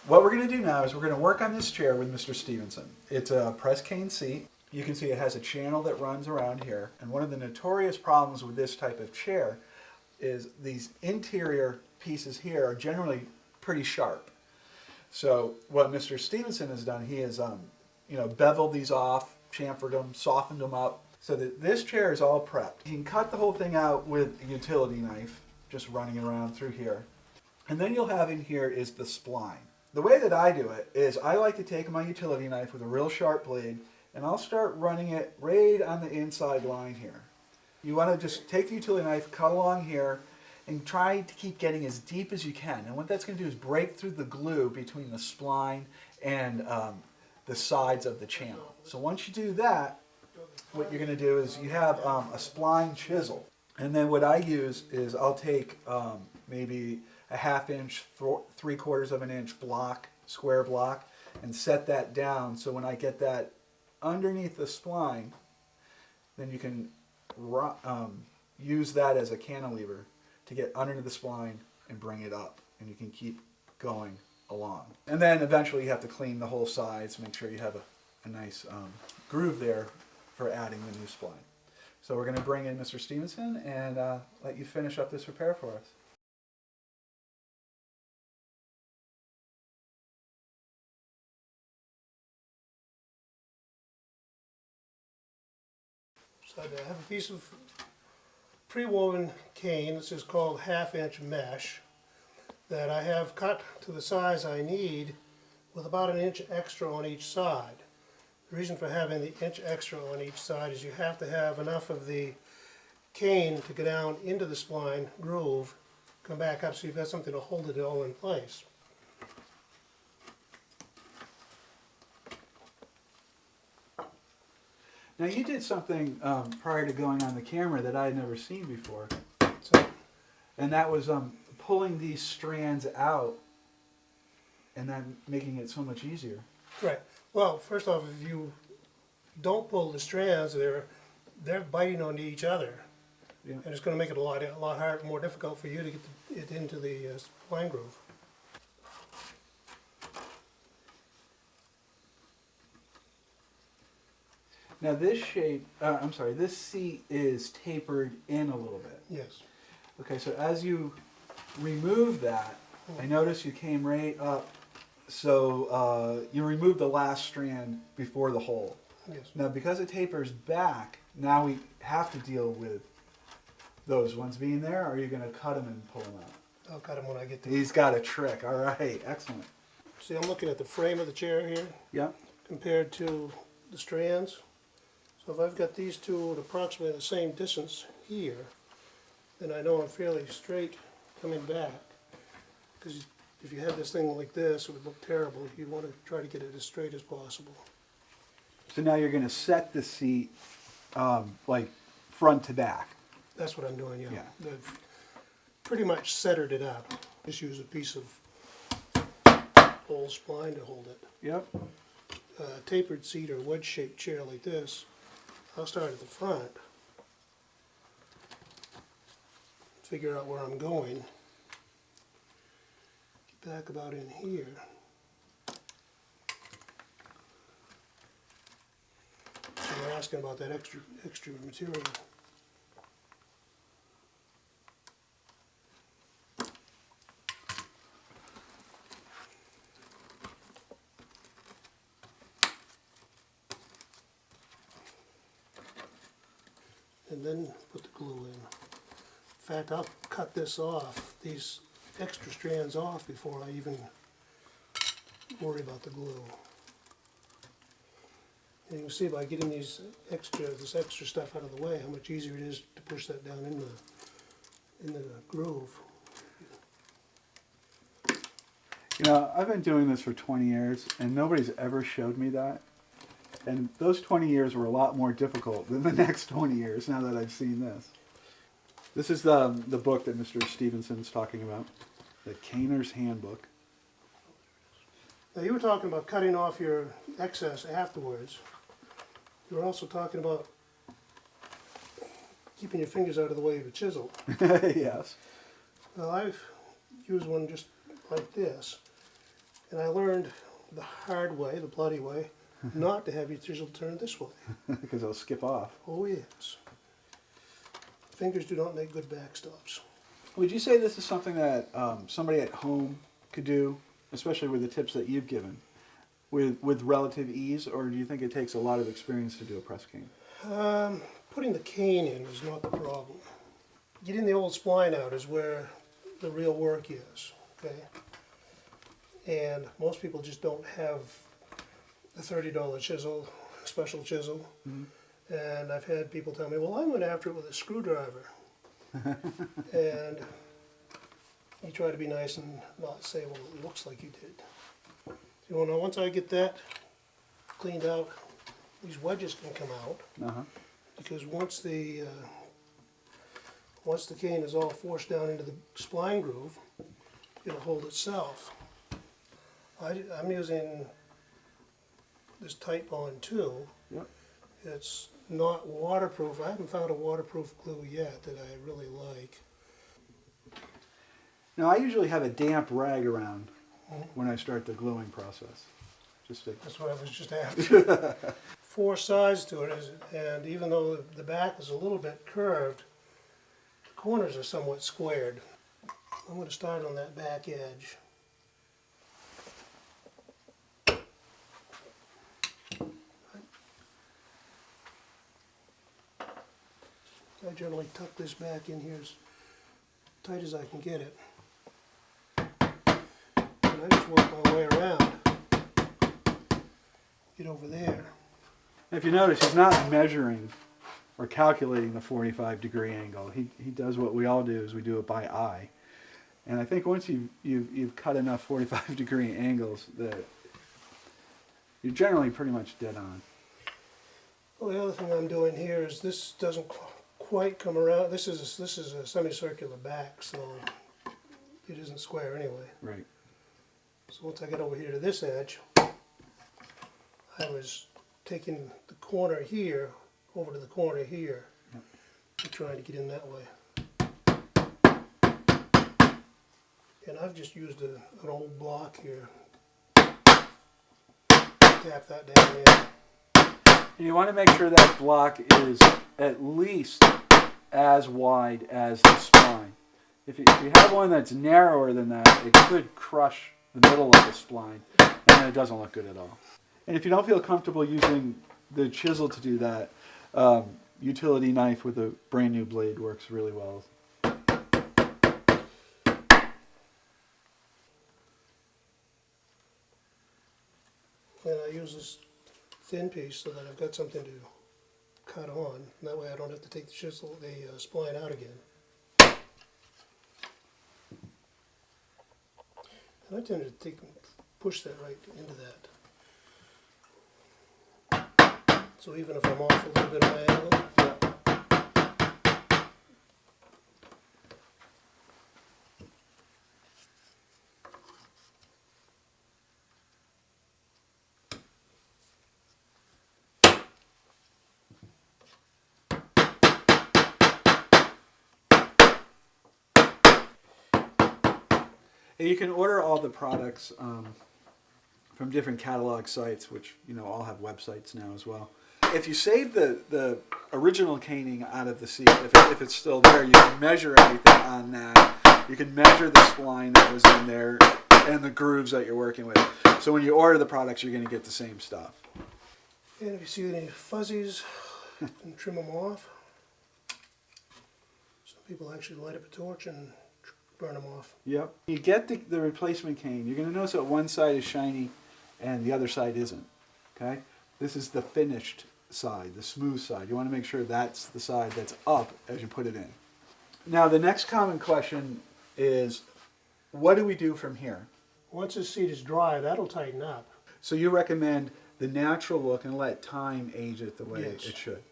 what we're going to do now is we're going to work on this chair with Mr. Stevenson. It's a press cane seat. You can see it has a channel that runs around here. And one of the notorious problems with this type of chair is these interior pieces here are generally pretty sharp. So what Mr. Stevenson has done, he has beveled these off, chamfered them, softened them up, so that this chair is all prepped. You can cut the whole thing out with a utility knife, just running around through here. And then you'll have in here is the spline. The way that I do it is I like to take my utility knife with a real sharp blade, and I'll start running it right on the inside line here. You want to just take the utility knife, cut along here, and try to keep getting as deep as you can. And what that's going to do is break through the glue between the spline and the sides of the channel. So once you do that, what you're going to do is you have a spline chisel. And then what I use is I'll take maybe a 1/2 inch, 3/4 of an inch block, square block, and set that down so when I get that underneath the spline, then you can use that as a cantilever to get underneath the spline and bring it up, and you can keep going along. And then eventually you have to clean the whole sides, make sure you have a nice groove there for adding the new spline. So we're going to bring in Mr. Stevenson and let you finish up this repair for us. So I have a piece of pre-woven cane. This is called 1/2 inch mesh that I have cut to the size I need with about 1 inch extra on each side. The reason for having the inch extra on each side is you have to have enough of the cane to go down into the spline groove, come back up so you've got something to hold it all in place. Now you did something prior to going on the camera that I had never seen before, So, and that was pulling these strands out and then making it so much easier. right. Well, first off, if you don't pull the strands, they're biting onto each other. Yeah. And it's going to make it a lot harder, more difficult for you to get it into the spline groove. Now this this seat is tapered in a little bit. Yes. Okay, so as you remove that, I noticed you came right up, so you removed the last strand before the hole. Yes. Now because it tapers back, now we have to deal with those ones being there, or are you going to cut them and pull them out? I'll cut them when I get to He's got a trick. All right, excellent. See, I'm looking at the frame of the chair here Yep. compared to the strands. So if I've got these two at approximately the same distance here, then I know I'm fairly straight coming back. Because if you had this thing like this, it would look terrible. You want to try to get it as straight as possible. So now you're going to set the seat like front to back. That's what I'm doing, yeah. Yeah. I've pretty much centered it up. Just use a piece of old spline to hold it. Yep. Tapered seat or wedge-shaped chair like this, I'll start at the front, figure out where I'm going, get back about in here. So you're asking about that extra material. And then put the glue in. In fact, I'll cut this off, these extra strands off before I even worry about the glue. And you can see by getting this extra stuff out of the way, how much easier it is to push that down in the groove. You know, I've been doing this for 20 years, and nobody's ever showed me that. And those 20 years were a lot more difficult than the next 20 years now that I've seen this. This is the book that Mr. Stevenson's talking about, the Caner's Handbook. Now you were talking about cutting off your excess afterwards. You were also talking about keeping your fingers out of the way of a chisel. Yes. Well, I've used one just like this, And I learned the hard way, the bloody way, not to have your chisel turned this way. Because it'll skip off. Oh yes. Fingers do not make good backstops. Would you say this is something that somebody at home could do, especially with the tips that you've given, with relative ease, or do you think it takes a lot of experience to do a press cane? Putting the cane in is not the problem. Getting the old spline out is where the real work is, okay? And most people just don't have the $30 chisel, special chisel. Mm-hmm. And I've had people tell me, well, I went after it with a screwdriver. And you try to be nice and not say, well, it looks like you did. You know, once I get that cleaned out, these wedges can come out. Uh-huh. Because once the cane is all forced down into the spline groove, it'll hold itself. I'm using this Tight Bond 2. Yep. It's not waterproof. I haven't found a waterproof glue yet that I really like. Now, I usually have a damp rag around when I start the gluing process. Just to... That's what I was just after. 4 sides to it, and even though the back is a little bit curved, the corners are somewhat squared. I'm going to start on that back edge. I generally tuck this back in here as tight as I can get it. And I just work my way around. Get over there. If you notice, he's not measuring or calculating the 45-degree angle. He does what we all do, is we do it by eye. And I think once you've cut enough 45-degree angles, that you're generally pretty much dead on. Well, the other thing I'm doing here is this doesn't quite come around. This is a semicircular back, so it isn't square anyway. Right. So once I get over here to this edge, I was taking the corner here over to the corner here, Yep. and trying to get in that way. And I've just used an old block here. Tap that down in. And you want to make sure that block is at least as wide as the spline. If you have one that's narrower than that, it could crush the middle of the spline, and then it doesn't look good at all. And if you don't feel comfortable using the chisel to do that, utility knife with a brand new blade works really well. And I use this thin piece so that I've got something to cut on. And that way I don't have to take the chisel, the spline out again. And I tend to push that right into that. So even if I'm off a little bit of my angle, You can order all the products from different catalog sites, which all have websites now as well. If you save the original caning out of the seat, if it's still there, you can measure everything on that. You can measure the spline that was in there and the grooves that you're working with. So when you order the products, you're going to get the same stuff. and if you see any fuzzies, you can trim them off. Some people actually light up a torch and burn them off. Yep. You get the replacement cane. You're going to notice that one side is shiny and the other side isn't. Okay? This is the finished side, the smooth side. You want to make sure that's the side that's up as you put it in. Now the next common question is, what do we do from here? Once this seat is dry, that'll tighten up. So you recommend the natural look and let time age it the way Yes. it should.